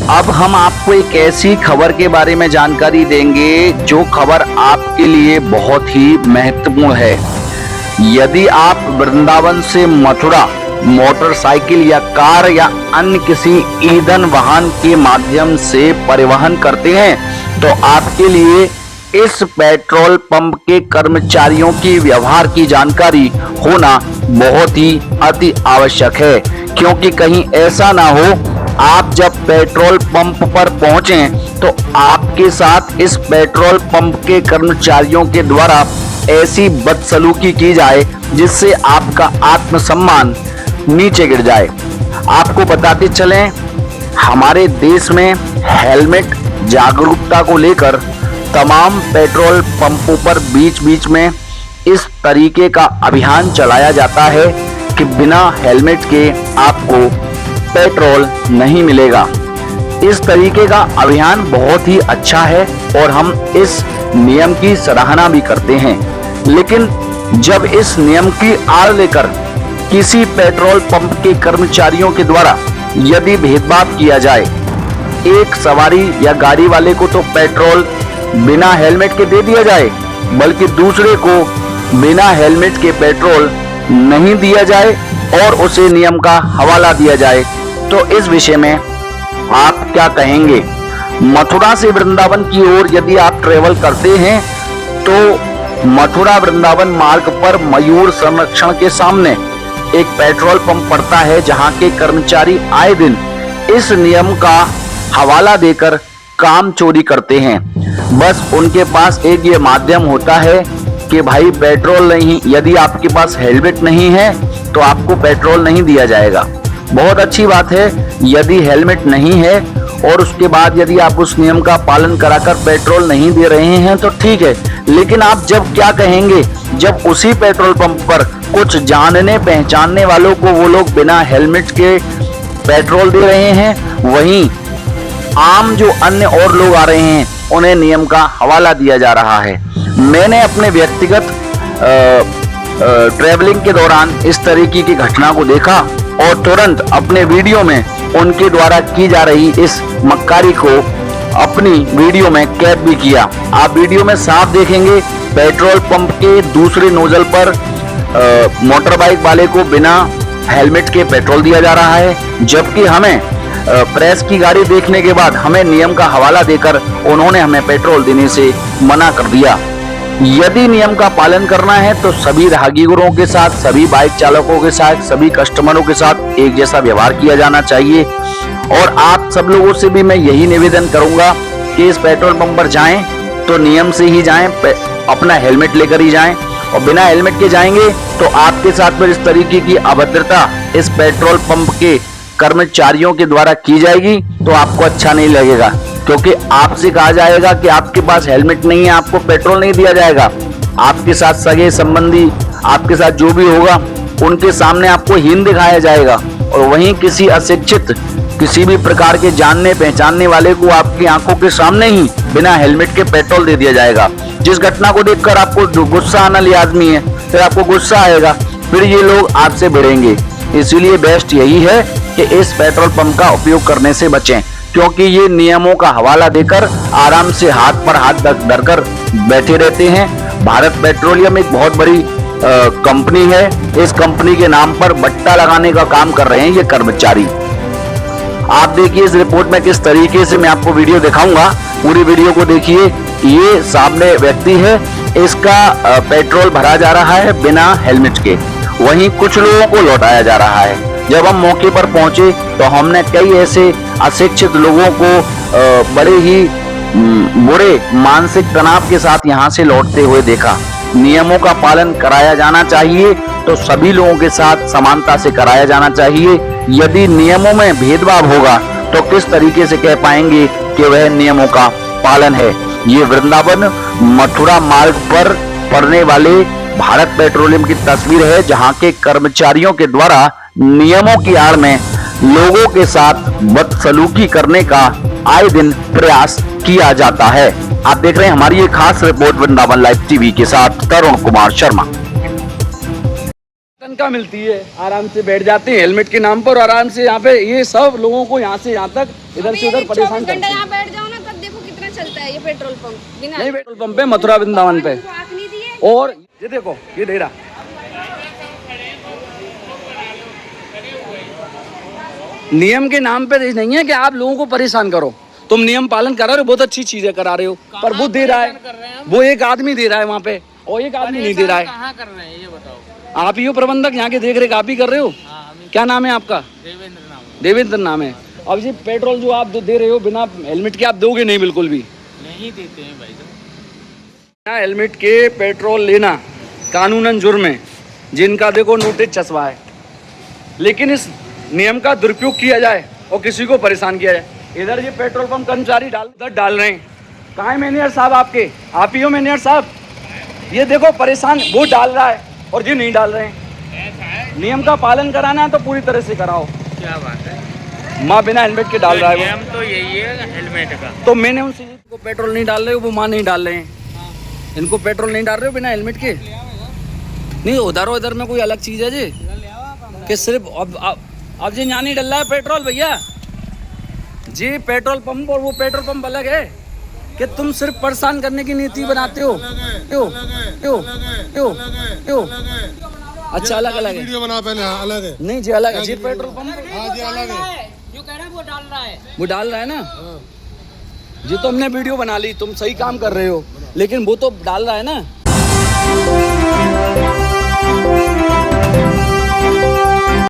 अब हम आपको एक ऐसी खबर के बारे में जानकारी देंगे जो खबर आपके लिए बहुत ही महत्वपूर्ण है। यदि आप वृंदावन से मथुरा मोटरसाइकिल या कार या अन्य किसी ईंधन वाहन के माध्यम से परिवहन करते हैं तो आपके लिए इस पेट्रोल पंप के कर्मचारियों की व्यवहार की जानकारी होना बहुत ही अति आवश्यक है, क्योंकि कहीं ऐसा ना हो आप जब पेट्रोल पंप पर पहुंचें तो आपके साथ इस पेट्रोल पंप के कर्मचारियों के द्वारा ऐसी बदसलूकी की जाए जिससे आपका आत्मसम्मान नीचे गिर जाए। आपको बताते चलें, हमारे देश में हेलमेट जागरूकता को लेकर तमाम पेट्रोल पंपों पर बीच बीच में इस तरीके का अभियान चलाया जाता है कि बिना हेलमेट के आपको पेट्रोल नहीं मिलेगा। इस तरीके का अभियान बहुत ही अच्छा है और हम इस नियम की सराहना भी करते हैं, लेकिन जब इस नियम की आड़ लेकर किसी पेट्रोल पंप के कर्मचारियों के द्वारा यदि भेदभाव किया जाए, एक सवारी या गाड़ी वाले को तो पेट्रोल बिना हेलमेट के दे दिया जाए, बल्कि दूसरे को बिना हेलमेट के पेट्रोल नहीं दिया जाए और उसे नियम का हवाला दिया जाए, तो इस विषय में आप क्या कहेंगे? मथुरा से वृंदावन की ओर यदि आप ट्रेवल करते हैं तो मथुरा वृंदावन मार्ग पर मयूर संरक्षण के सामने एक पेट्रोल पंप पड़ता है, जहां के कर्मचारी आए दिन इस नियम का हवाला देकर काम चोरी करते हैं। बस उनके पास एक ये माध्यम होता है कि भाई पेट्रोल नहीं, यदि आपके पास हेलमेट नहीं है तो आपको पेट्रोल नहीं दिया जाएगा। बहुत अच्छी बात है, यदि हेलमेट नहीं है और उसके बाद यदि आप उस नियम का पालन कराकर पेट्रोल नहीं दे रहे हैं तो ठीक है, लेकिन आप जब क्या कहेंगे जब उसी पेट्रोल पंप पर कुछ जानने पहचानने वालों को वो लोग बिना हेलमेट के पेट्रोल दे रहे हैं, वहीं आम जो अन्य और लोग आ रहे हैं उन्हें नियम का हवाला दिया जा रहा है। मैंने अपने व्यक्तिगत ट्रैवलिंग के दौरान इस तरीके की घटना को देखा और तुरंत अपने वीडियो में उनके द्वारा की जा रही इस मक्कारी को अपनी वीडियो में कैद भी किया। आप वीडियो में साफ देखेंगे पेट्रोल पंप के दूसरे नोजल पर मोटर बाइक वाले को बिना हेलमेट के पेट्रोल दिया जा रहा है, जबकि हमें प्रेस की गाड़ी देखने के बाद हमें नियम का हवाला देकर उन्होंने हमें पेट्रोल देने से मना कर दिया। यदि नियम का पालन करना है तो सभी राहगीरों के साथ, सभी बाइक चालकों के साथ, सभी कस्टमरों के साथ एक जैसा व्यवहार किया जाना चाहिए। और आप सब लोगों से भी मैं यही निवेदन करूंगा कि इस पेट्रोल पंप पर जाएं तो नियम से ही जाएं, अपना हेलमेट लेकर ही जाएं, और बिना हेलमेट के जाएंगे तो आपके साथ में इस तरीके की अभद्रता इस पेट्रोल पंप के कर्मचारियों के द्वारा की जाएगी तो आपको अच्छा नहीं लगेगा, क्योंकि आपसे कहा जाएगा कि आपके पास हेलमेट नहीं है, आपको पेट्रोल नहीं दिया जाएगा। आपके साथ सगे संबंधी, आपके साथ जो भी होगा उनके सामने आपको हीन दिखाया जाएगा, और वहीं किसी अशिक्षित, किसी भी प्रकार के जानने पहचानने वाले को आपकी आंखों के सामने ही बिना हेलमेट के पेट्रोल दे दिया जाएगा। जिस घटना को देखकर आपको गुस्सा आना लाजमी है, फिर आपको गुस्सा आएगा, फिर ये लोग आपसे भिड़ेंगे। इसीलिए बेस्ट यही है कि इस पेट्रोल पंप का उपयोग करने से बचें, क्योंकि ये नियमों का हवाला देकर आराम से हाथ पर हाथ धरकर बैठे रहते हैं। भारत पेट्रोलियम एक बहुत बड़ी कंपनी है, इस कंपनी के नाम पर बट्टा लगाने का काम कर रहे हैं ये कर्मचारी। आप देखिए इस रिपोर्ट में किस तरीके से, मैं आपको वीडियो दिखाऊंगा, पूरी वीडियो को देखिए। ये सामने व्यक्ति है, इसका पेट्रोल भरा जा रहा है बिना हेलमेट के, वहीं कुछ लोगों को लौटाया जा रहा है। जब हम मौके पर पहुंचे तो हमने कई ऐसे अशिक्षित लोगों को बड़े ही बुरे मानसिक तनाव के साथ यहां से लौटते हुए देखा। नियमों का पालन कराया जाना चाहिए तो सभी लोगों के साथ समानता से कराया जाना चाहिए। यदि नियमों में भेदभाव होगा तो किस तरीके से कह पाएंगे कि वह नियमों का पालन है। ये वृंदावन मथुरा मार्ग पर पड़ने वाले भारत पेट्रोलियम की तस्वीर है, जहां के कर्मचारियों के द्वारा नियमों की आड़ में लोगों के साथ बदसलूकी करने का आए दिन प्रयास किया जाता है। आप देख रहे हैं हमारी ये खास रिपोर्ट वृंदावन लाइव टीवी के साथ तरुण कुमार शर्मा। तनख्वाह मिलती है, आराम से बैठ जाते हैं हेलमेट के नाम पर, आराम से यहाँ पे ये सब लोगों को यहाँ से यहाँ तक इधर से उधर परेशान करते हैं। यहाँ बैठ जाओ ना, तब देखो कितना चलता है ये पेट्रोल पंप। बिना नहीं, पेट्रोल पंप पे मथुरा वृंदावन पे। आँख नहीं दिए। और ये देखो, ये दे रहा नियम के नाम पे नहीं है कि आप लोगों को परेशान करो। तुम नियम पालन करा रहे हो, बहुत अच्छी चीजें करा रहे हो, पर वो दे रहा है, वो एक आदमी दे रहा है वहाँ पे, और एक आदमी नहीं दे रहा है। कहाँ कर रहे हैं ये बताओ? आप ही हो प्रबंधक, यहाँ के देख रेख आप ही कर रहे हो। क्या नाम है आपका? देवेंद्र नाम है। देवेंद्र नाम है। अब ये पेट्रोल जो आप दे रहे हो बिना हेलमेट के, आप दोगे नहीं बिल्कुल भी? नहीं देते हैं भाई साहब। बिना हेलमेट के पेट्रोल लेना कानूनन जुर्म है, जिनका देखो नोटिस चस्पा है। लेकिन इस नियम का दुरुपयोग किया जाए और किसी को परेशान किया जाए। इधर ये पेट्रोल पंप कर्मचारी इधर डाल रहे हैं। कहाँ है मैनेजर साहब आपके? आप ही हो मैनेजर साहब? ये देखो परेशान, वो डाल रहा है और ये नहीं डाल रहे हैं। नियम का पालन कराना है तो पूरी तरह से कराओ। क्या बात है? माँ बिना हेलमेट के डाल रहा है वो। नियम तो यही है हेलमेट का। तो मैंने उनसे को पेट्रोल नहीं डाल रहे हो, वो माँ नहीं डाल रहे हैं, इनको पेट्रोल नहीं डाल रहे हो बिना हेलमेट के? नहीं, उधर में कोई अलग चीज़ है जी कि सिर्फ अब जी यहाँ नहीं डल रहा है पेट्रोल भैया जी। पेट्रोल पंप और वो पेट्रोल पंप अलग है कि तुम सिर्फ परेशान करने की नीति बनाते हो। क्यों क्यों क्यों क्यों? अच्छा, अलग अलग है। वीडियो बना पहले। हाँ, अलग है। नहीं जी, अलग है जी पेट्रोल पंप। हाँ जी, अलग है। जो कह रहा है वो डाल रहा है। वो डाल रहा है ना जी, तो हमने वीडियो बना ली, तुम सही काम कर रहे हो, लेकिन वो तो डाल रहा है ना।